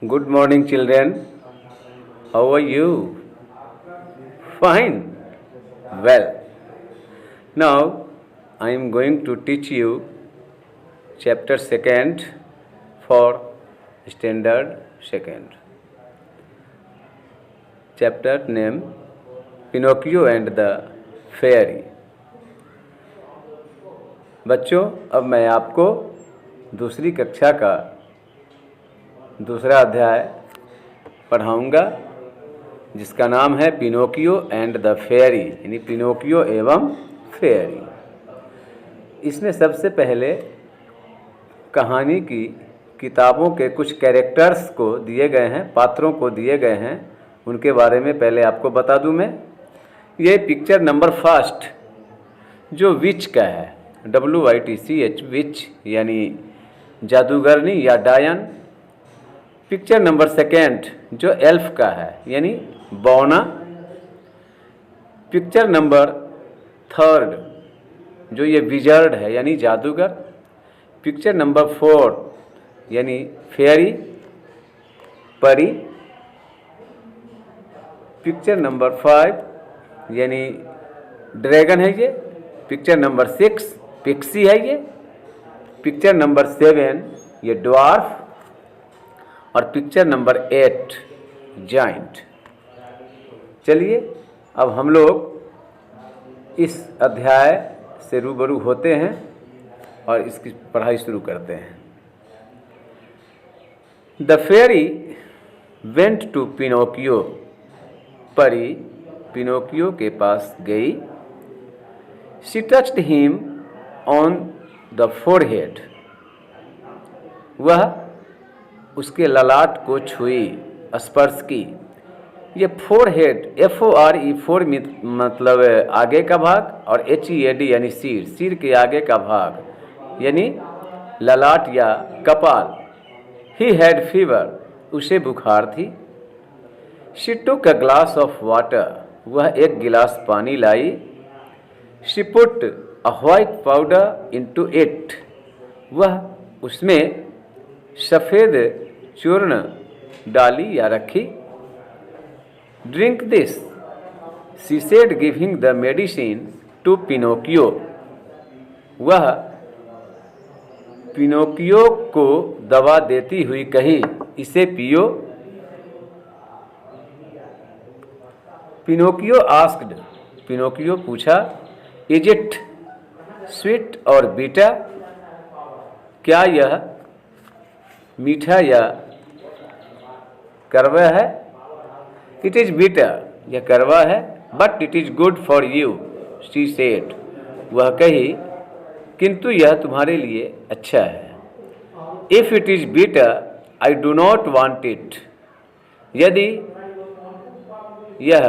Good morning, children. How are you? Fine. Well, now I am going to teach you chapter second for standard second. Chapter name Pinocchio and the Fairy. बच्चों, अब मैं आपको दूसरी कक्षा का दूसरा अध्याय पढ़ाऊंगा जिसका नाम है पिनोकियो एंड द फेयरी, यानी पिनोकियो एवं फेयरी। इसमें सबसे पहले कहानी की किताबों के कुछ कैरेक्टर्स को दिए गए हैं, पात्रों को दिए गए हैं, उनके बारे में पहले आपको बता दूं मैं। ये पिक्चर नंबर फर्स्ट जो विच का है, WITCH, विच यानी जादूगरनी या डायन। पिक्चर नंबर सेकेंड जो एल्फ का है यानी बौना। पिक्चर नंबर थर्ड जो ये विजर्ड है यानी जादूगर। पिक्चर नंबर फोर यानी फेयरी, परी। पिक्चर नंबर फाइव यानी ड्रैगन है ये। पिक्चर नंबर सिक्स पिक्सी है ये। पिक्चर नंबर सेवन ये ड्वार्फ। और पिक्चर नंबर 8 जाइंट। चलिए अब हम लोग इस अध्याय से रूबरू होते हैं और इसकी पढ़ाई शुरू करते हैं। The fairy went to Pinocchio. परी पिनोकियो के पास गई। She touched him on the forehead. वह उसके ललाट को छुई, स्पर्श की। ये फोरहेड, FORE, फोर मतलब आगे का भाग, और HEAD यानी सिर, सिर के आगे का भाग यानी ललाट या कपाल। ही हैड फीवर, उसे बुखार थी। She took a glass of water, वह एक गिलास पानी लाई। She put a white powder into it, वह उसमें सफ़ेद चूर्ण डाली या रखी। Drink this, she said giving the medicine to Pinocchio. वह पिनोकियो को दवा देती हुई कही, इसे पियो। पिनोकियो आस्क्ड, पिनोकियो पूछा, इज इट स्वीट और बीटा, क्या यह मीठा या कड़वा है? इट इज़ बिटर, यह कड़वा है। But it is good for you, she said, वह कही, किंतु यह तुम्हारे लिए अच्छा है। If it is bitter I do not want it, यदि यह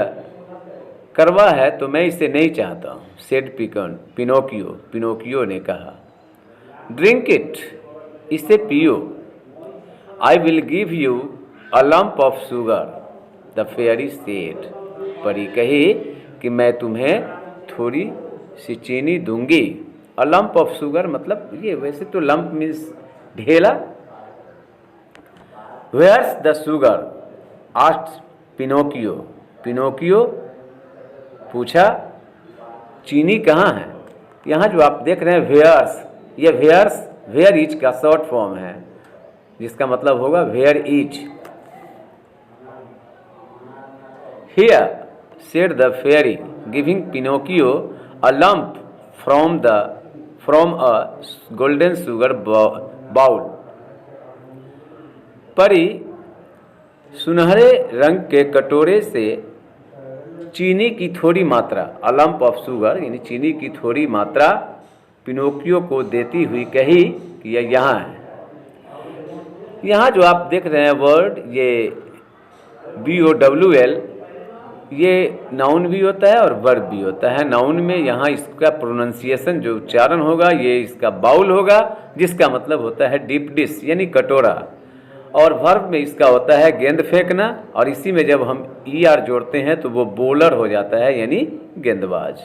कड़वा है तो मैं इसे नहीं चाहता हूँ। सेड पिनोकियो, पिनोकियो ने कहा। ड्रिंक इट, इसे पियो। I will give you a lump of sugar, the fairy said, परी कही कि मैं तुम्हें थोड़ी सी चीनी दूंगी। अ लम्प ऑफ शुगर मतलब ये, वैसे तो लम्प मीन्स ढेला। Where's the sugar, asked Pinocchio, Pinocchio पूछा, चीनी कहाँ है? यहाँ जो आप देख रहे हैं वेयर्स, ये वेयर्स वेयर इज का शॉर्ट फॉर्म है जिसका मतलब होगा where is. Here said the fairy giving Pinocchio a lump from a golden sugar bowl. परी सुनहरे रंग के कटोरे से चीनी की थोड़ी मात्रा, अ लम्प ऑफ शुगर यानी चीनी की थोड़ी मात्रा, पिनोकियो को देती हुई कही कि यह यहाँ है। यहाँ जो आप देख रहे हैं वर्ड, ये BOWL, ये नाउन भी होता है और वर्ब भी होता है। नाउन में यहाँ इसका प्रोनाउंसिएशन जो उच्चारण होगा ये इसका बाउल होगा, जिसका मतलब होता है डीप डिश यानी कटोरा। और वर्ब में इसका होता है गेंद फेंकना, और इसी में जब हम ER जोड़ते हैं तो वो बॉलर हो जाता है यानी गेंदबाज।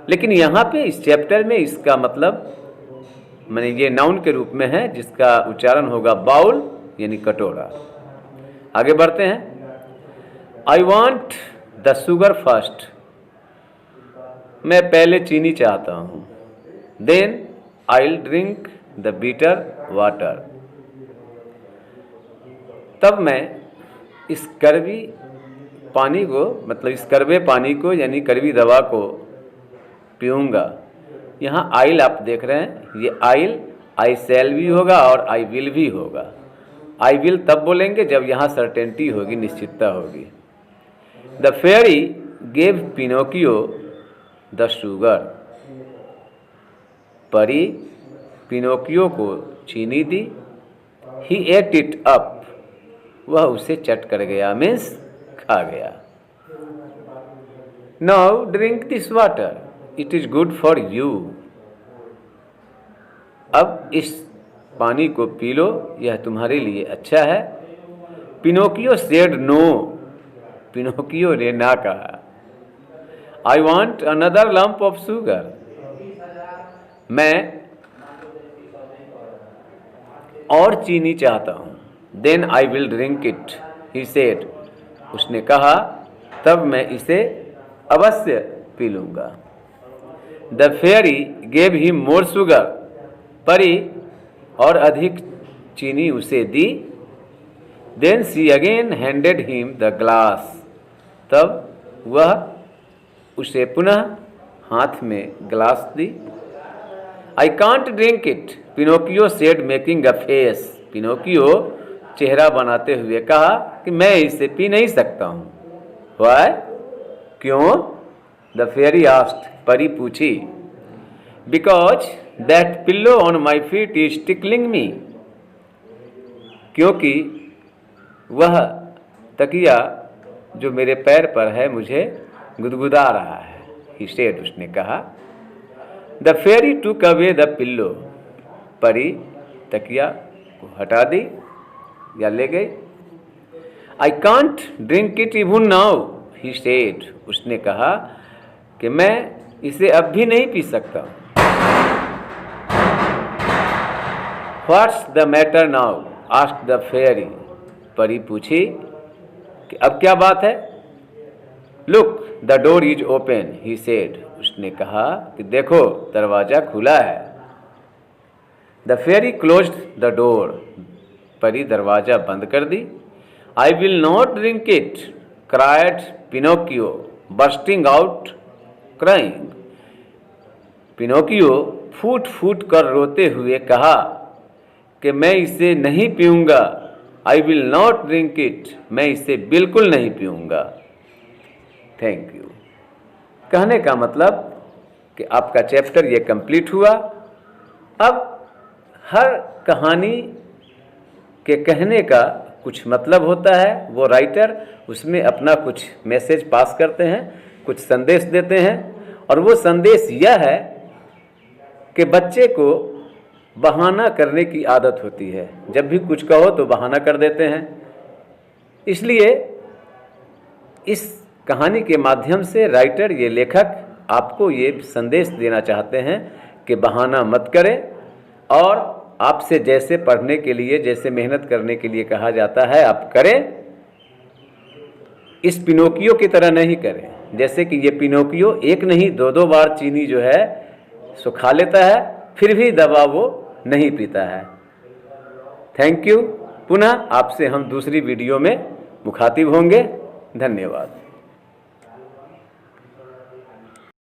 लेकिन यहाँ पे इस चैप्टर में इसका मतलब माने ये नाउन के रूप में है जिसका उच्चारण होगा बाउल यानी कटोरा। आगे बढ़ते हैं। I want the sugar first, मैं पहले चीनी चाहता हूँ। Then I will drink the bitter water, तब मैं इस कड़वी पानी को, मतलब इस कड़वे पानी को यानी कड़वी दवा को पीऊँगा। यहाँ आइल आप देख रहे हैं, ये आइल आई शैल भी होगा और आई विल भी होगा। आई विल तब बोलेंगे जब यहाँ सर्टेनिटी होगी, निश्चितता होगी। The fairy gave Pinocchio the sugar, परी पिनोकियो को चीनी दी। ही एट इट अप, वह उसे चट कर गया, मीन्स खा गया। Now drink this water, it is good for you, अब इस पानी को पी लो, यह तुम्हारे लिए अच्छा है। पिनोकियो सेड नो, पिनोकियो ने ना कहा। I want another lump of sugar, मैं और चीनी चाहता हूँ। Then I will drink it, he said, उसने कहा तब मैं इसे अवश्य पी लूँगा। The fairy gave him more sugar, परी और अधिक चीनी उसे दी। Then she again handed him the glass, तब वह उसे पुनः हाथ में ग्लास दी। I can't drink it, Pinocchio said making a face, Pinocchio चेहरा बनाते हुए कहा कि मैं इसे पी नहीं सकता हूँ। वाई, क्यों? द फेयरी आस्क्ड, परी पूछी। Because that pillow on my feet is tickling me, क्योंकि वह तकिया जो मेरे पैर पर है मुझे गुदगुदा रहा है। ही सेड, उसने कहा। द फेयरी टूक अवे द पिल्लो, परी तकिया को हटा दी या ले गई। आई can't drink it even now, he said, उसने कहा कि मैं इसे अब भी नहीं पी सकता। What's the matter now, asked the fairy, परी पूछी कि अब क्या बात है। Look the door is open, he said, उसने कहा कि देखो दरवाजा खुला है। The fairy closed the door, परी दरवाजा बंद कर दी। I will not drink it, cried Pinocchio bursting out crying, Pinocchio फूट फूट कर रोते हुए कहा कि मैं इसे नहीं पीऊँगा। I will not drink it, मैं इसे बिल्कुल नहीं पीऊँगा। Thank you. कहने का मतलब कि आपका चैप्टर ये कंप्लीट हुआ। अब हर कहानी के कहने का कुछ मतलब होता है, वो राइटर उसमें अपना कुछ मैसेज पास करते हैं, कुछ संदेश देते हैं। और वो संदेश यह है कि बच्चे को बहाना करने की आदत होती है, जब भी कुछ कहो तो बहाना कर देते हैं। इसलिए इस कहानी के माध्यम से राइटर, ये लेखक आपको ये संदेश देना चाहते हैं कि बहाना मत करें और आपसे जैसे पढ़ने के लिए, जैसे मेहनत करने के लिए कहा जाता है आप करें। इस पिनोकियो की तरह नहीं करें, जैसे कि ये पिनोकियो एक नहीं दो दो बार चीनी जो है सो खा लेता है, फिर भी दवा वो नहीं पीता है। Thank you. पुनः आपसे हम दूसरी वीडियो में मुखातिब होंगे। धन्यवाद।